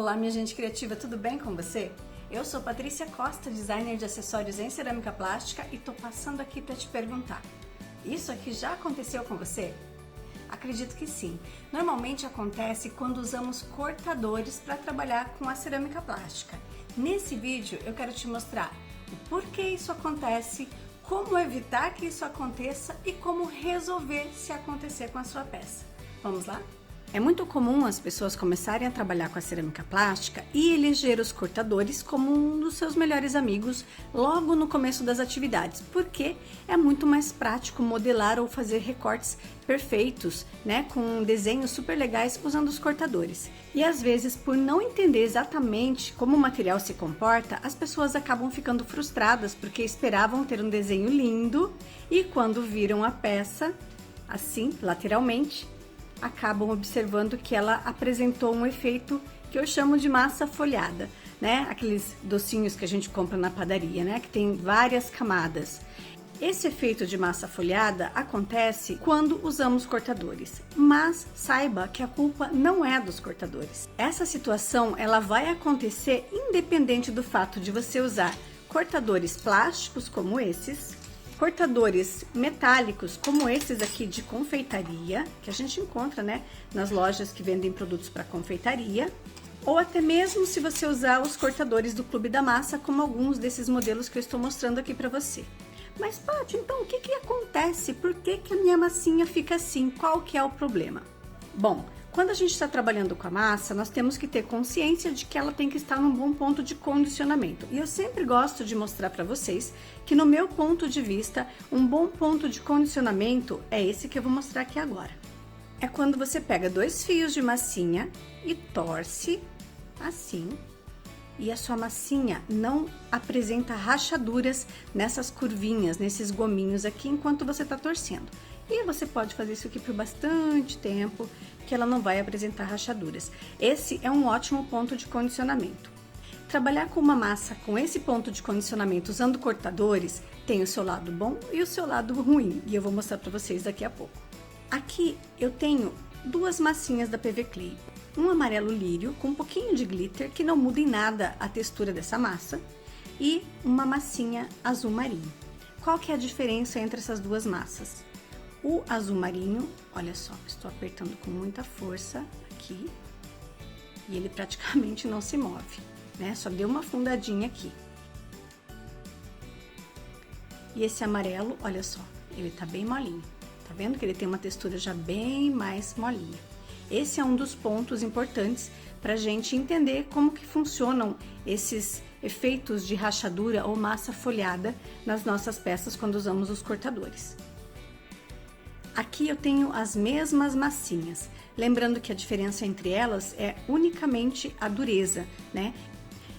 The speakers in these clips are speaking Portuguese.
Olá, minha gente criativa, tudo bem com você? Eu sou Patrícia Costa, designer de acessórios em cerâmica plástica e tô passando aqui para te perguntar: isso aqui já aconteceu com você? Acredito que sim. Normalmente acontece quando usamos cortadores para trabalhar com a cerâmica plástica. Nesse vídeo eu quero te mostrar o porquê isso acontece, como evitar que isso aconteça e como resolver se acontecer com a sua peça. Vamos lá? É muito comum as pessoas começarem a trabalhar com a cerâmica plástica e eleger os cortadores como um dos seus melhores amigos logo no começo das atividades, porque é muito mais prático modelar ou fazer recortes perfeitos, né, com desenhos super legais usando os cortadores. E às vezes, por não entender exatamente como o material se comporta, as pessoas acabam ficando frustradas porque esperavam ter um desenho lindo e quando viram a peça, assim, lateralmente, acabam observando que ela apresentou um efeito que eu chamo de massa folhada, né? Aqueles docinhos que a gente compra na padaria, né? Que tem várias camadas. Esse efeito de massa folhada acontece quando usamos cortadores, mas saiba que a culpa não é dos cortadores. Essa situação ela vai acontecer independente do fato de você usar cortadores plásticos como esses, cortadores metálicos como esses aqui de confeitaria, que a gente encontra, né, nas lojas que vendem produtos para confeitaria, ou até mesmo se você usar os cortadores do Clube da Massa, como alguns desses modelos que eu estou mostrando aqui para você. Mas, Paty, então o que acontece? Por que a minha massinha fica assim? Qual que é o problema? Bom, quando a gente está trabalhando com a massa, nós temos que ter consciência de que ela tem que estar num bom ponto de condicionamento. E eu sempre gosto de mostrar para vocês que, no meu ponto de vista, um bom ponto de condicionamento é esse que eu vou mostrar aqui agora. É quando você pega 2 fios de massinha e torce assim, e a sua massinha não apresenta rachaduras nessas curvinhas, nesses gominhos aqui, enquanto você está torcendo. E você pode fazer isso aqui por bastante tempo, que ela não vai apresentar rachaduras. Esse é um ótimo ponto de condicionamento. Trabalhar com uma massa com esse ponto de condicionamento usando cortadores tem o seu lado bom e o seu lado ruim, e eu vou mostrar para vocês daqui a pouco. Aqui eu tenho 2 massinhas da PV Clay, um amarelo lírio com um pouquinho de glitter, que não muda em nada a textura dessa massa, e uma massinha azul marinho. Qual que é a diferença entre essas 2 massas? O azul marinho, olha só, estou apertando com muita força aqui e ele praticamente não se move, né? Só deu uma afundadinha aqui. E esse amarelo, olha só, ele tá bem molinho. Tá vendo que ele tem uma textura já bem mais molinha? Esse é um dos pontos importantes para a gente entender como que funcionam esses efeitos de rachadura ou massa folhada nas nossas peças quando usamos os cortadores. Aqui eu tenho as mesmas massinhas, lembrando que a diferença entre elas é unicamente a dureza, né?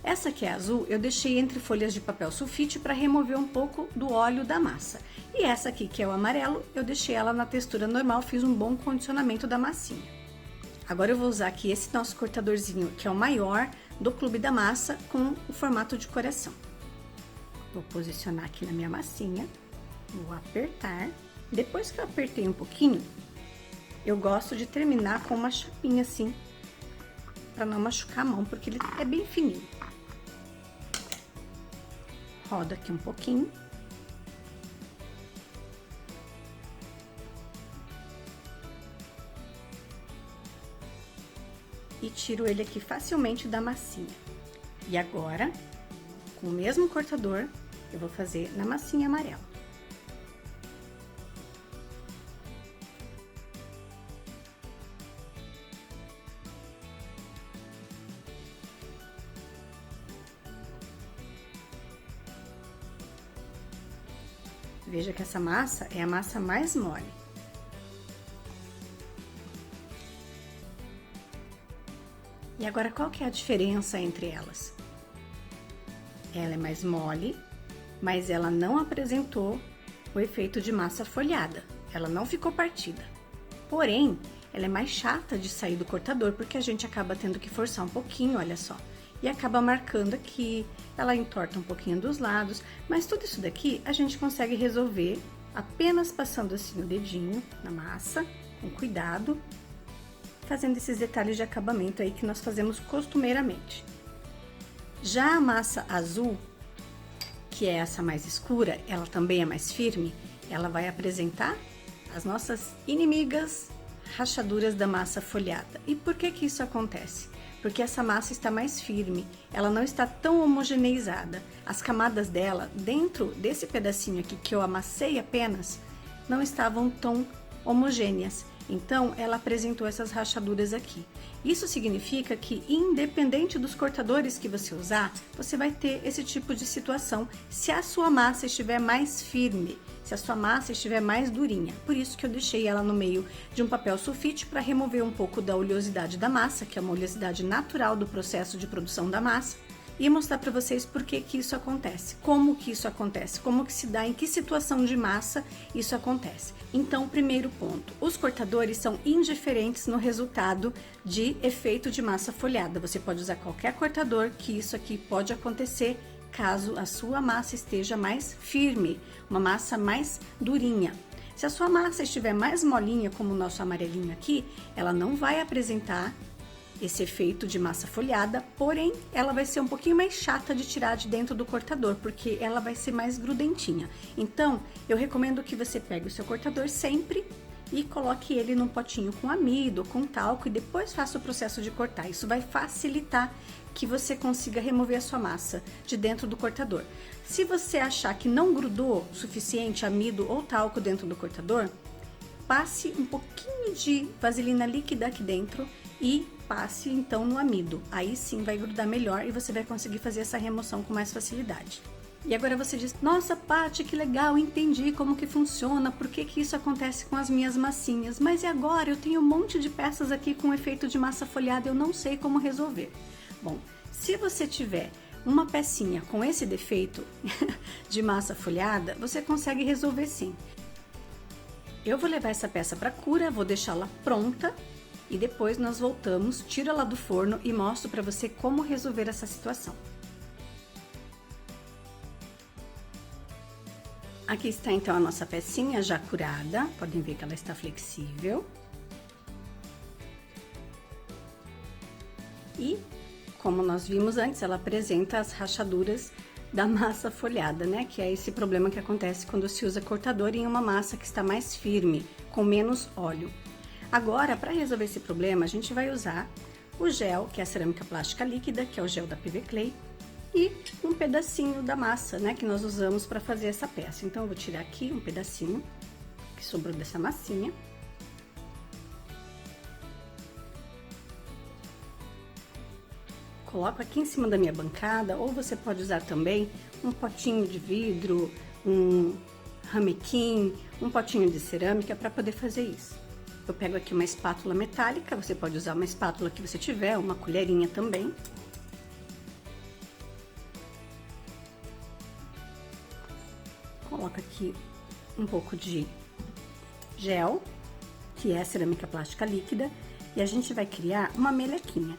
Essa que é azul eu deixei entre folhas de papel sulfite para remover um pouco do óleo da massa. E essa aqui que é o amarelo, eu deixei ela na textura normal, fiz um bom condicionamento da massinha. Agora eu vou usar aqui esse nosso cortadorzinho, que é o maior do Clube da Massa, com o formato de coração. Vou posicionar aqui na minha massinha, vou apertar. Depois que eu apertei um pouquinho, eu gosto de terminar com uma chapinha assim, para não machucar a mão, porque ele é bem fininho. Rodo aqui um pouquinho. E tiro ele aqui facilmente da massinha. E agora, com o mesmo cortador, eu vou fazer na massinha amarela. Veja que essa massa é a massa mais mole. E agora, qual que é a diferença entre elas? Ela é mais mole, mas ela não apresentou o efeito de massa folhada. Ela não ficou partida. Porém, ela é mais chata de sair do cortador, porque a gente acaba tendo que forçar um pouquinho, olha só. E acaba marcando aqui, ela entorta um pouquinho dos lados, mas tudo isso daqui a gente consegue resolver apenas passando assim o dedinho na massa, com cuidado, fazendo esses detalhes de acabamento aí que nós fazemos costumeiramente. Já a massa azul, que é essa mais escura, ela também é mais firme, ela vai apresentar as nossas inimigas rachaduras da massa folhada. E por que que isso acontece? Porque essa massa está mais firme, ela não está tão homogeneizada. As camadas dela, dentro desse pedacinho aqui que eu amassei apenas, não estavam tão homogêneas. Então, ela apresentou essas rachaduras aqui. Isso significa que, independente dos cortadores que você usar, você vai ter esse tipo de situação se a sua massa estiver mais firme, se a sua massa estiver mais durinha. Por isso que eu deixei ela no meio de um papel sulfite para remover um pouco da oleosidade da massa, que é uma oleosidade natural do processo de produção da massa, e mostrar para vocês por que que isso acontece, como que isso acontece, como que se dá, em que situação de massa isso acontece. Então, primeiro ponto, os cortadores são indiferentes no resultado de efeito de massa folhada. Você pode usar qualquer cortador, que isso aqui pode acontecer caso a sua massa esteja mais firme, uma massa mais durinha. Se a sua massa estiver mais molinha, como o nosso amarelinho aqui, ela não vai apresentar esse efeito de massa folhada, porém ela vai ser um pouquinho mais chata de tirar de dentro do cortador, porque ela vai ser mais grudentinha. Então, eu recomendo que você pegue o seu cortador sempre e coloque ele num potinho com amido, com talco, e depois faça o processo de cortar. Isso vai facilitar que você consiga remover a sua massa de dentro do cortador. Se você achar que não grudou o suficiente amido ou talco dentro do cortador, passe um pouquinho de vaselina líquida aqui dentro e passe então no amido. Aí sim vai grudar melhor e você vai conseguir fazer essa remoção com mais facilidade. E agora você diz: nossa, Paty, que legal, entendi como que funciona, por que que isso acontece com as minhas massinhas, mas e agora? Eu tenho um monte de peças aqui com efeito de massa folhada, eu não sei como resolver. Bom, se você tiver uma pecinha com esse defeito de massa folhada, você consegue resolver sim. Eu vou levar essa peça para cura, vou deixá-la pronta e depois nós voltamos, tiro ela do forno e mostro para você como resolver essa situação. Aqui está então a nossa pecinha já curada, podem ver que ela está flexível. E, como nós vimos antes, ela apresenta as rachaduras da massa folhada, né? Que é esse problema que acontece quando se usa cortador em uma massa que está mais firme, com menos óleo. Agora, para resolver esse problema, a gente vai usar o gel, que é a cerâmica plástica líquida, que é o gel da PV Clay, e um pedacinho da massa, né, que nós usamos para fazer essa peça. Então, eu vou tirar aqui um pedacinho que sobrou dessa massinha. Coloco aqui em cima da minha bancada, ou você pode usar também um potinho de vidro, um ramequim, um potinho de cerâmica para poder fazer isso. Eu pego aqui uma espátula metálica, você pode usar uma espátula que você tiver, uma colherinha também. Coloco aqui um pouco de gel, que é cerâmica plástica líquida, e a gente vai criar uma melequinha.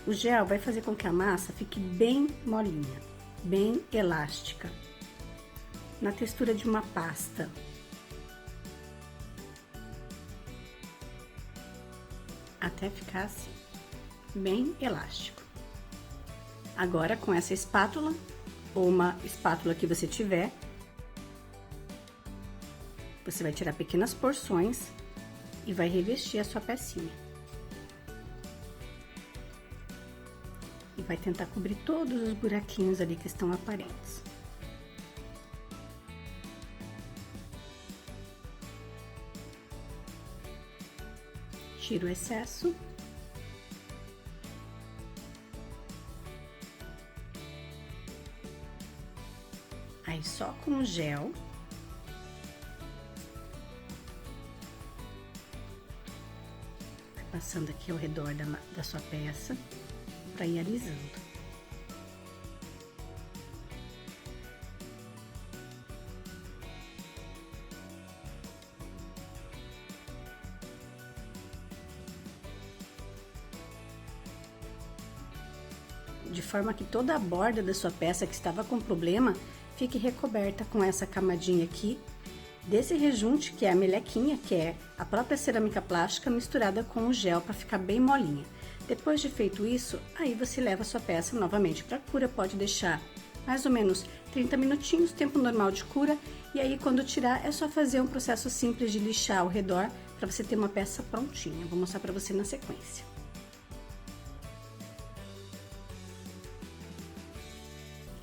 O gel vai fazer com que a massa fique bem molinha, bem elástica, na textura de uma pasta. Até ficar assim, bem elástico. Agora, com essa espátula, ou uma espátula que você tiver, você vai tirar pequenas porções e vai revestir a sua pecinha. E vai tentar cobrir todos os buraquinhos ali que estão aparentes. Tiro o excesso. Aí, só com o gel, vai passando aqui ao redor da sua peça, para ir alisando. De forma que toda a borda da sua peça que estava com problema fique recoberta com essa camadinha aqui desse rejunte, que é a melequinha, que é a própria cerâmica plástica misturada com o gel para ficar bem molinha. Depois de feito isso, aí você leva a sua peça novamente para cura, pode deixar mais ou menos 30 minutinhos, tempo normal de cura, e aí quando tirar é só fazer um processo simples de lixar ao redor para você ter uma peça prontinha. Vou mostrar para você na sequência.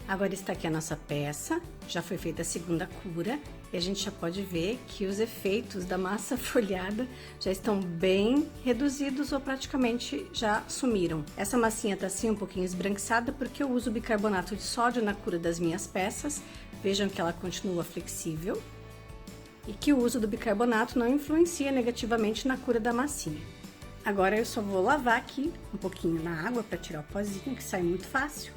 Agora está aqui a nossa peça, já foi feita a segunda cura e a gente já pode ver que os efeitos da massa folhada já estão bem reduzidos ou praticamente já sumiram. Essa massinha está assim um pouquinho esbranquiçada porque eu uso bicarbonato de sódio na cura das minhas peças. Vejam que ela continua flexível e que o uso do bicarbonato não influencia negativamente na cura da massinha. Agora eu só vou lavar aqui um pouquinho na água para tirar o pozinho, que sai muito fácil.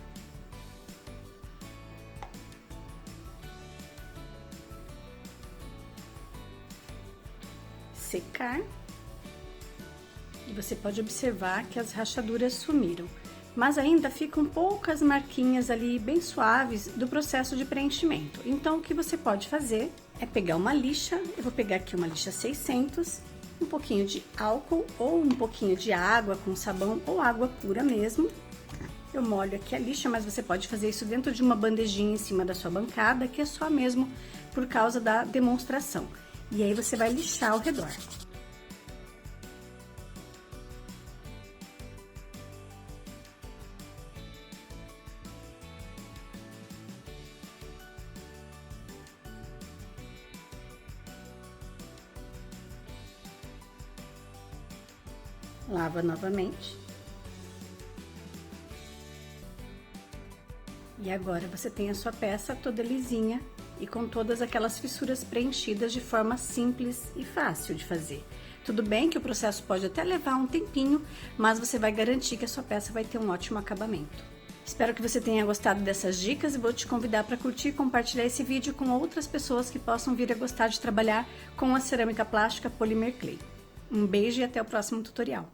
Secar, e você pode observar que as rachaduras sumiram, mas ainda ficam poucas marquinhas ali bem suaves do processo de preenchimento. Então o que você pode fazer é pegar uma lixa, eu vou pegar aqui uma lixa 600, um pouquinho de álcool ou um pouquinho de água com sabão ou água pura mesmo. Eu molho aqui a lixa, mas você pode fazer isso dentro de uma bandejinha em cima da sua bancada, que é só mesmo por causa da demonstração. E aí você vai lixar ao redor. Lava novamente. E agora você tem a sua peça toda lisinha e com todas aquelas fissuras preenchidas de forma simples e fácil de fazer. Tudo bem que o processo pode até levar um tempinho, mas você vai garantir que a sua peça vai ter um ótimo acabamento. Espero que você tenha gostado dessas dicas e vou te convidar para curtir e compartilhar esse vídeo com outras pessoas que possam vir a gostar de trabalhar com a cerâmica plástica Polymer Clay. Um beijo e até o próximo tutorial.